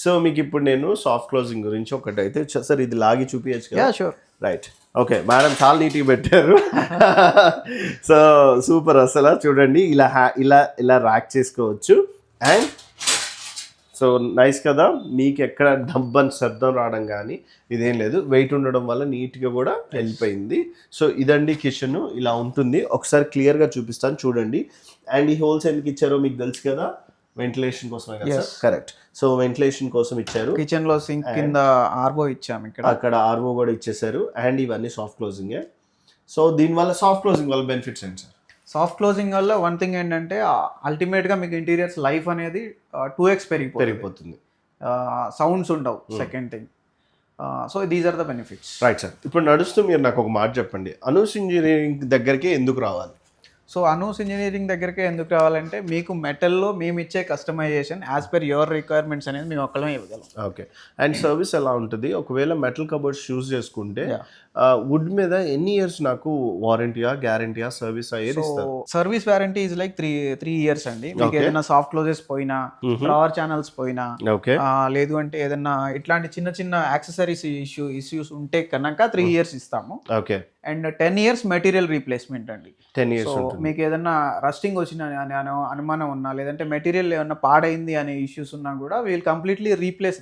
So మీకు ఇప్పుడు నేను సాఫ్ట్ క్లోజింగ్ గురించి ఒకటి అయితే సార్ ఇది లాగి చూపించచ్చు కదా. షూర్. రైట్, ఓకే మేడం చాలా నీట్గా పెట్టారు. సో సూపర్ అసలు చూడండి, ఇలా ఇలా ర్యాక్ చేసుకోవచ్చు. అండ్ సో నైస్ కదా, మీకు ఎక్కడ డబ్బని శబ్దం రావడం కానీ ఇదేం లేదు, వెయిట్ ఉండడం వల్ల నీట్గా కూడా వెళ్ళిపోయింది. సో ఇదండి కిచెన్, ఇలా ఉంటుంది. ఒకసారి క్లియర్గా చూపిస్తాను చూడండి. అండ్ ఈ హోల్స్ ఎందుకు ఇచ్చారో మీకు తెలుసు కదా, వెంటిలేషన్ కోసమే కదా సార్. కరెక్ట్, సో వెంటిలేషన్ కోసం ఇచ్చారు. కిచెన్ లో సింక్ కింద ఆర్వో ఇచ్చాము, ఇక్కడ అక్కడ ఆర్వో కూడా ఇచ్చేసారు. అండ్ ఇవన్నీ సాఫ్ట్ క్లోజింగే. సో దీనివల్ల సాఫ్ట్ క్లోజింగ్ వల్ల బెనిఫిట్స్ ఏంటి సార్? సాఫ్ట్ క్లోజింగ్ వల్ల వన్ థింగ్ ఏంటంటే అల్టిమేట్ గా మీకు ఇంటీరియర్స్ లైఫ్ అనేది 2x పెరిగిపోతుంది. సౌండ్స్ ఉండవు. Second thing, so these are the benefits. Right sir, ఇప్పుడు నడుస్తూ మీరు నాకు ఒక మాట చెప్పండి, అనూస్ ఇంజనీరింగ్ దగ్గరికి ఎందుకు రావాలి? సో అనూస్ ఇంజనీరింగ్ దగ్గరికి ఎందుకు రావాలంటే మీకు మెటల్లో మేము ఇచ్చే customization as per your requirements అనేది మేము ఒక్కళ్ళమే ఇవ్వగలం. ఓకే, అండ్ సర్వీస్ ఎలా ఉంటుంది? ఒకవేళ మెటల్ కబోర్డ్స్ చూస్ చేసుకుంటే వుడ్ మీద ఎన్ని ఇయర్స్ నాకు వారంటీయా గ్యారంటీయా సర్వీస్ అయ్యేది ఇస్తారు? Service warranty is like three years అండి. మీకు ఏదైనా సాఫ్ట్ క్లోజెస్ పోయినా, పవర్ ఛానల్స్ పోయినా, ఓకే, లేదు అంటే ఏదైనా ఇట్లాంటి చిన్న చిన్న యాక్సెసరీస్ ఇష్యూస్ ఉంటే కనుక 3 years ఇస్తాము. Okay, and 10 years material replacement అండి. 10 years సో మీకు ఏదైనా రస్టింగ్ వచ్చిన అనుమానం ఉన్నా, లేదంటే మెటీరియల్ ఏమన్నా పాడైంది అనే ఇష్యూస్ ఉన్నా కూడా వీల్ కంప్లీట్లీ రీప్లేస్